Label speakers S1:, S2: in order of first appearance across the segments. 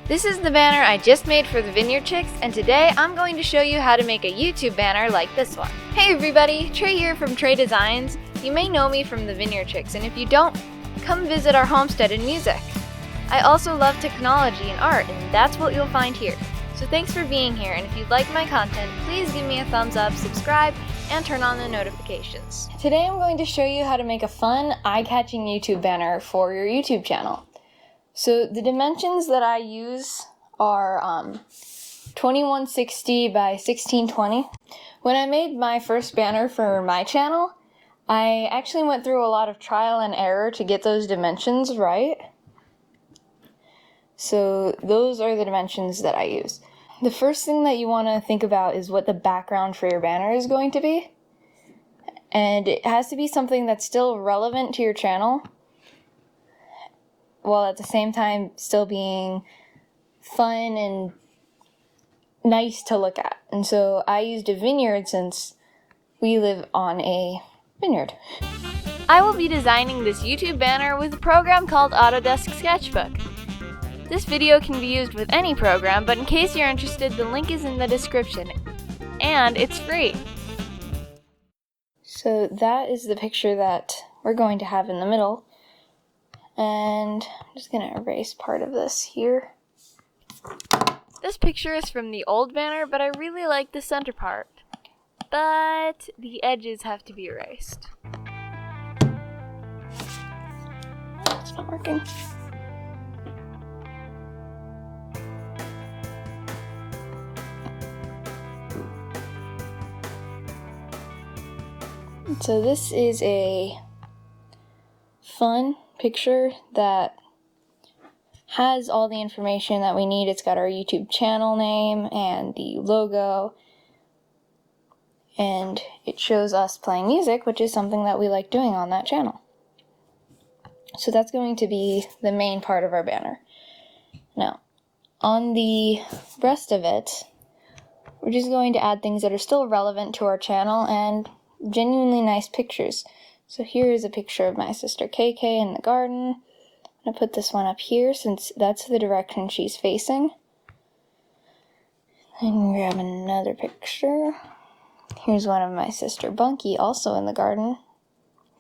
S1: This is the banner I just made for the Vineyard Chicks, and today I'm going to show you how to make a YouTube banner like this one. Hey everybody, Trey here from Trey Designs. You may know me from the Vineyard Chicks, and if you don't, come visit our homestead in music. I also love technology and art, and that's what you'll find here. So thanks for being here, and if you like my content, please give me a thumbs up, subscribe, and turn on the notifications. Today I'm going to show you how to make a fun, eye-catching YouTube banner for your YouTube channel. So the dimensions that I use are 2160 by 1620. When I made my first banner for my channel, I actually went through a lot of trial and error to get those dimensions right. So those are the dimensions that I use. The first thing that you want to think about is what the background for your banner is going to be. And it has to be something that's still relevant to your channel, while at the same time still being fun and nice to look at. And so I used a vineyard since we live on a vineyard. I will be designing this YouTube banner with a program called Autodesk Sketchbook. This video can be used with any program, but in case you're interested, the link is in the description, and it's free. So that is the picture that we're going to have in the middle. And I'm just going to erase part of this here. This picture is from the old banner, but I really like the center part. But the edges have to be erased. It's not working. So this is a fun picture that has all the information that we need. It's got our YouTube channel name and the logo, and it shows us playing music, which is something that we like doing on that channel. So that's going to be the main part of our banner. Now, on the rest of it, we're just going to add things that are still relevant to our channel and genuinely nice pictures. So here is a picture of my sister KK in the garden. I'm going to put this one up here since that's the direction she's facing. And grab another picture. Here's one of my sister Bunky also in the garden.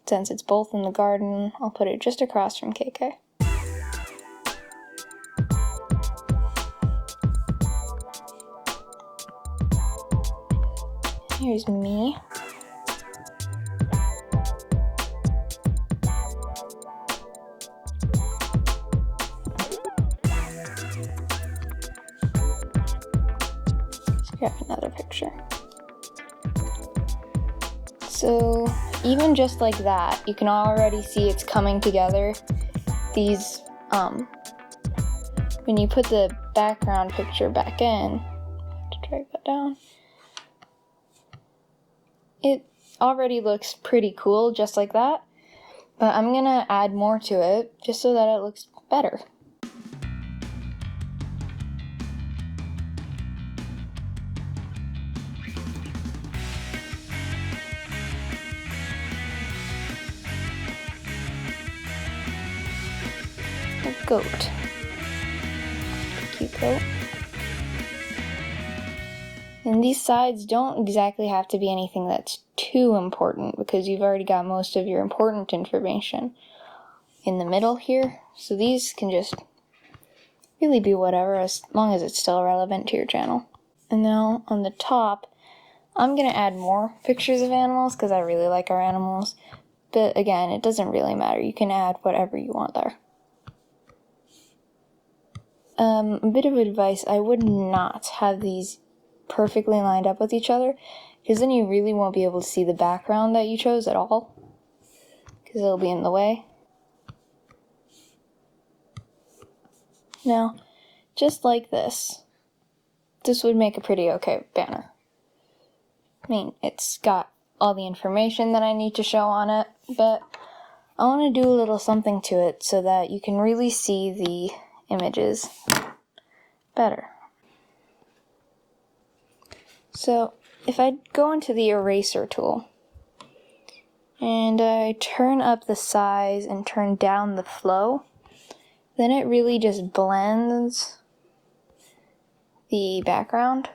S1: Since it's both in the garden, I'll put it just across from KK. Here's me. Grab another picture. So even just like that, you can already see it's coming together. These, when you put the background picture back in, to drag that down, it already looks pretty cool just like that. But I'm gonna add more to it just so that it looks better. Goat. Cute goat. And these sides don't exactly have to be anything that's too important because you've already got most of your important information in the middle here. So these can just really be whatever as long as it's still relevant to your channel. And now on the top, I'm going to add more pictures of animals because I really like our animals. But again, it doesn't really matter. You can add whatever you want there. A bit of advice, I would not have these perfectly lined up with each other, because then you really won't be able to see the background that you chose at all, because it'll be in the way. Now, just like this would make a pretty okay banner. I mean, it's got all the information that I need to show on it, but I want to do a little something to it so that you can really see the images better. So if I go into the eraser tool and I turn up the size and turn down the flow, then it really just blends the background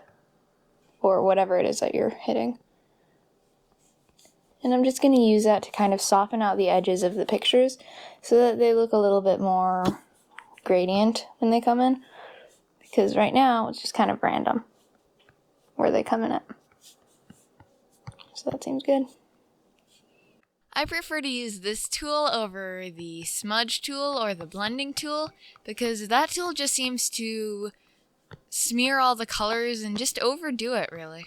S1: or whatever it is that you're hitting. And I'm just going to use that to kind of soften out the edges of the pictures so that they look a little bit more gradient when they come in. Because right now it's just kind of random where they come in at. So that seems good. I prefer to use this tool over the smudge tool or the blending tool because that tool just seems to smear all the colors and just overdo it, really.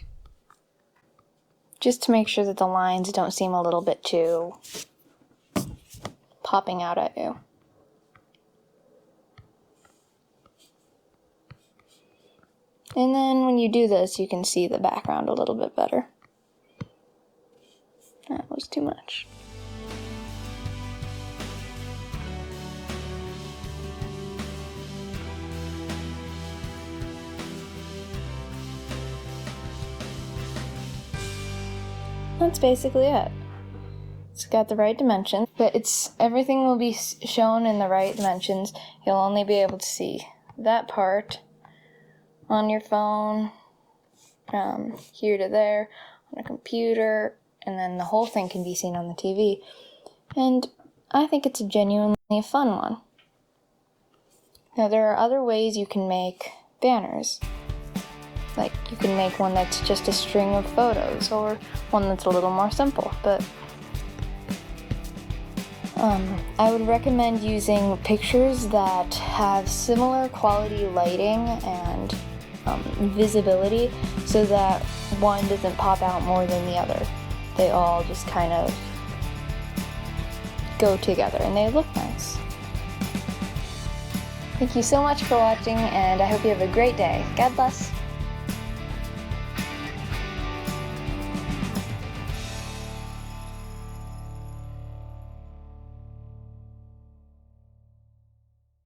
S1: Just to make sure that the lines don't seem a little bit too popping out at you. And then when you do this, you can see the background a little bit better. That was too much. That's basically it. It's got the right dimensions, but everything will be shown in the right dimensions. You'll only be able to see that part on your phone, from here to there, on a computer, and then the whole thing can be seen on the TV. And I think it's a genuinely fun one. Now there are other ways you can make banners. Like, you can make one that's just a string of photos, or one that's a little more simple, but I would recommend using pictures that have similar quality lighting and visibility so that one doesn't pop out more than the other. They all just kind of go together and they look nice. Thank you so much for watching, and I hope you have a great day. God bless.